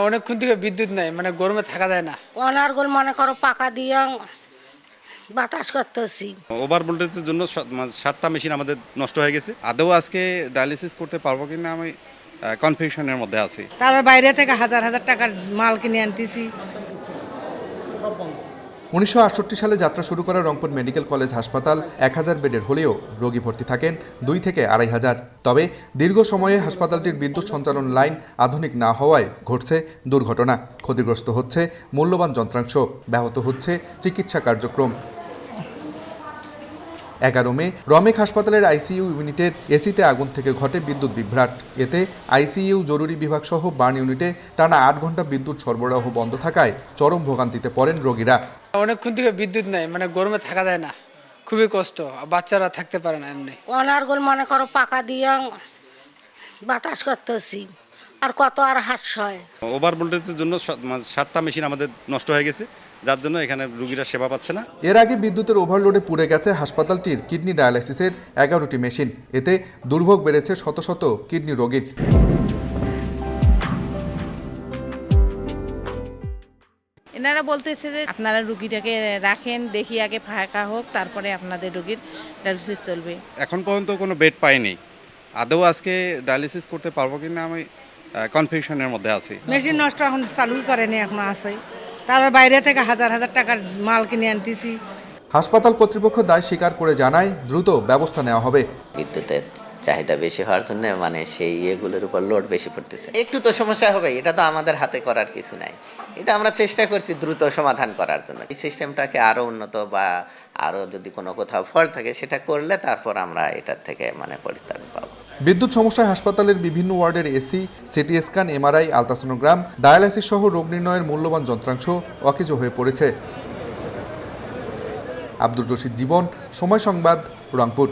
অনেকক্ষণ থেকে বিদ্যুৎ নাই, মানে গরমে থাকা যায় না। অনার্গল মনে করো পাকা দিয়ে বাতাস করতেছি। ওভার ভোল্টেজের জন্য 7টা মেশিন আমাদের নষ্ট হয়ে গেছে। আদৌ আজকে ডায়ালিসিস করতে পারবো কিনা আমি কনফিউশনের মধ্যে আছি। তারপর বাইরে থেকে হাজার হাজার টাকার মাল কিনে আনতেছি। 1968 সালে যাত্রা শুরু করা রংপুর মেডিকেল কলেজ হাসপাতাল 1000 বেডের হলেও রোগী ভর্তি থাকেন 2 থেকে 2500। তবে দীর্ঘ সময়ে হাসপাতালটির বিদ্যুৎ সঞ্চালন লাইন আধুনিক না হওয়ায় ঘটছে দুর্ঘটনা, ক্ষতিগ্রস্ত হচ্ছে মূল্যবান যন্ত্রাংশ, ব্যাহত হচ্ছে চিকিৎসা কার্যক্রম। 11 মে রমেক হাসপাতালের আইসিইউ ইউনিটের এসিতে আগুন থেকে ঘটে বিদ্যুৎ বিভ্রাট। এতে আইসিইউ জরুরি বিভাগ সহ বার্ন ইউনিটে টানা 8 ঘন্টা বিদ্যুৎ সরবরাহ বন্ধ থাকায় চরম ভোগান্তিতে পড়েন রোগীরা। অনেকক্ষণ থেকে বিদ্যুৎ নাই, মানে গরমে থাকা যায় না, খুবই কষ্ট। বাচ্চারা থাকতে পারে না এমনি। অনার্গল মনে করো পাকা দিয়ে বাতাস করতেছি, আর কত আর হাস্য হয়। ওভার ভোল্টেজের জন্য 7টা মেশিন আমাদের নষ্ট হয়ে গেছে, যার জন্য এখানে রোগীরা সেবা পাচ্ছে না। এর আগে বিদ্যুতের ওভারলোডে পুড়ে গেছে হাসপাতালটির কিডনি ডায়ালাইসিসের 11টি মেশিন। এতে দুর্ভোগ বেড়েছে শত শত কিডনি রোগীর। এনারা বলতেছে যে আপনারা রুগীটাকে রাখেন, দেখি আগে ফাঁকা হোক, তারপরে আপনাদের রুগীর ডায়ালিসিস চলবে। এখন পর্যন্ত কোনো বেড পাইনি। আদৌ আজকে ডায়ালিসিস করতে পারবো কিনা আমি কনফিউশনের মধ্যে আছি। মেশিন নষ্ট এখন চালুই করেনি, এখনো আছে। তারপর বাইরে থেকে হাজার হাজার টাকার মাল কিনে আনতেছি। হাসপাতাল কর্তৃপক্ষ দায় স্বীকার করে জানায় দ্রুত ব্যবস্থা নেওয়া হবে। বিদ্যুতের চাহিদা বেশি হওয়ার জন্য মানে সেই ইয়েগুলোর উপর লোড বেশি পড়তেছে। একটু তো সমস্যা হবে, এটা তো আমাদের হাতে করার কিছু নাই। এটা আমরা চেষ্টা করছি দ্রুত সমাধান করার জন্য। এই সিস্টেমটাকে আরও উন্নত বা আরও যদি কোনো কোথাও ফল্ট থাকে সেটা করলে তারপর আমরা এটার থেকে মানে পরিত্রাণ পাবো। বিদ্যুৎ সমস্যায় হাসপাতালের বিভিন্ন ওয়ার্ডের AC, CT scan, MRI, ultrasonogram, dialysis সহ রোগ নির্ণয়ের মূল্যবান যন্ত্রাংশ অকেজো হয়ে পড়েছে। আব্দুর রশিদ জীবন, সময় সংবাদ, রংপুর।